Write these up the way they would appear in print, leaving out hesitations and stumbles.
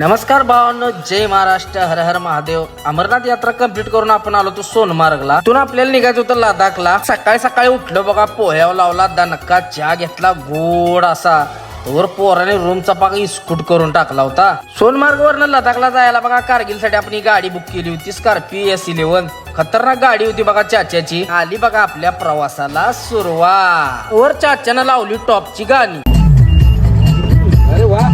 नमस्कार भावांनो, जय महाराष्ट्र, हर हर महादेव. अमरनाथ यात्रा कंप्लीट करून आपण आलो तो सोनमार्गला. तिथून आपल्याला निघायचं होतं लडाखला. सकाळी सकाळी उठलो बघा, पोह्यावर लावला दणका, चहा घेतला गोड असा. तोवर पोराने रूमचा पाक इस्कूट करून टाकला होता. सोनमार्ग वरनं लडाखला जायला बघा कारगिल साठी आपण ही गाडी बुक केली होती, स्कॉर्पिओ S11. खतरनाक गाडी होती बघा चाच्याची. आली बघा आपल्या प्रवासाला सुरुवात. वर चाच्यानं लावली टॉपची गाणी. अरे वा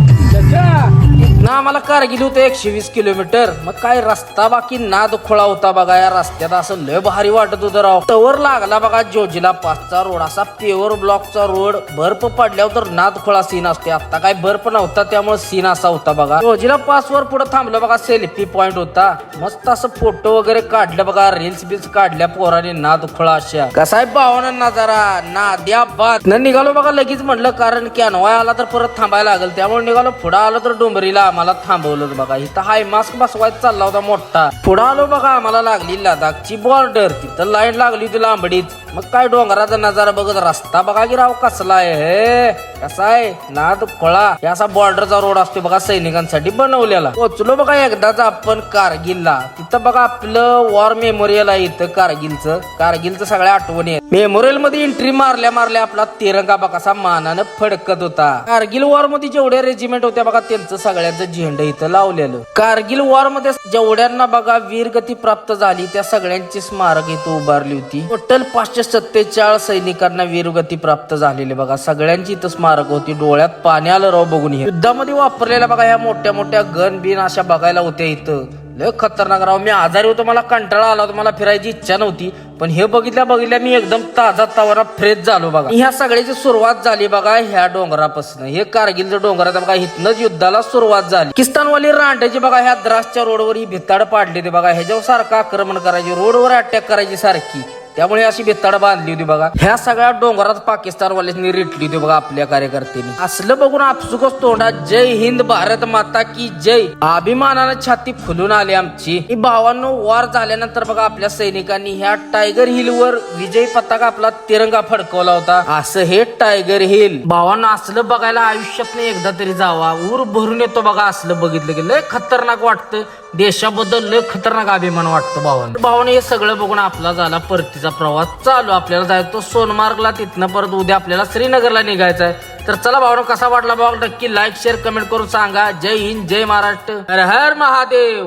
ना, आम्हाला कारगिल होतं 120 किलोमीटर. मग काय रस्ता बाकी नाद खोळा होता बघा. या रस्त्यात असं लय भारी वाटत होतं राव. टवर लागला बघा जोजिला पासचा रोड, असा पेवर ब्लॉकचा रोड. बर्फ पडल्यावर तर नाद खोळा सीन असते. आता काय बर्फ नव्हता त्यामुळे सीन असा होता बघा. जोजिला पास वर पुढे थांबलं बघा, सेल्फी पॉइंट होता. मस्त असं फोटो वगैरे काढलं बघा, रील्स बिल्स काढल्या पोराने नाद खोळा अशा. कसा आहे भावना नजारा, नाद्याबाद न निघालो बघा लगेच. म्हटलं कारण कॅनवाय आला तर परत थांबायला लागेल, त्यामुळे निघालो. पुढे आलो तर डोंबरीला आम्हाला थांबवलं बघा. इथं हाय मास्क बसवायचा चालला होता मोठा. पुढे आलो बघा, आम्हाला लागली लडाखची बॉर्डर. तिथं लाईन लागली होती लांबडीच. मग काय डोंगराचा नजारा बघत रस्ता बघा की राव कसला आहे. हे कसा आहे नाद खोळा. हे असा बॉर्डरचा रोड असतो बघा, सैनिकांसाठी बनवलेला. पोचलो बघा एकदाच आपण कारगिलला. तिथं बघा आपलं वॉर मेमोरियल आहे इथं कारगिलचं सगळ्या आठवणी आहेत. मेमोरियल मध्ये एंट्री मारल्या आपला तिरंगा बघा कसा मानानं फडकत होता. कारगिल वॉर मध्ये जेवढ्या रेजिमेंट होत्या बघा त्यांचं सगळ्यांचं झेंडा इथं लावलेलं. कारगिल वॉर मध्ये जेवढ्यांना बघा वीरगती प्राप्त झाली त्या सगळ्यांची स्मारक इथं उभारली होती. टोटल 547 सैनिकांना वीरगती प्राप्त झालेले बघा. सगळ्यांची इथं स्मारक होती. डोळ्यात पाणी आलं राव बघून. हे युद्धामध्ये वापरलेल्या बघा ह्या मोठ्या मोठ्या गन बिन अशा बघायला होत्या इथं. लय खतरनाक राव. मी आजारी होतो, मला कंटाळा आला होता, मला फिरायची इच्छा नव्हती. पण हे बघितल्या मी एकदम ताजा तावरा फ्रेश झालो बघा. ह्या सगळ्याची सुरुवात झाली बघा ह्या डोंगरापासून. हे कारगिलचं डोंगराचं बघा, इथनच युद्धाला सुरुवात झाली. पाकिस्तानवाली रांड्याची बघा ह्या द्रासच्या रोडवर ही भिताड पाडली होती बघा. ह्याच्यावर सारखं आक्रमण करायची, रोडवर अटॅक करायची सारखी. त्यामुळे अशी भिताड बांधली होती बघा. ह्या सगळ्या डोंगरात पाकिस्तानवाल्यांनी रेटली होती बघा आपल्या कार्यकर्त्यांनी. असलं बघून आपसुकच तोंडात जय हिंद भारत माता की जय अभिमानानं छाती फुलून आली आमची. भावांनो, वॉर झाल्यानंतर बघा आपल्या सैनिकांनी ह्या टायगर हिल वर विजय पताका आपला तिरंगा फडकवला होता. असं हे टायगर हिल. भावांनो, असलं बघायला आयुष्यात एकदा तरी जावा. ऊर भरून येतो बघा असलं बघितलं की. लय खतरनाक वाटतं. देशाबद्दल लय खतरनाक अभिमान वाटतो भावांनो. हे सगळं बघून आपला झाला परतीचा प्रवास चालू. आपल्याला जायचं सोनमार्गला. तिथनं परत उद्या आपल्याला श्रीनगरला निघायचं आहे. तर चला भावांनो, कसा वाटला भाऊ नक्की लाईक शेअर कमेंट करून सांगा. जय हिंद, जय महाराष्ट्र, हर हर महादेव.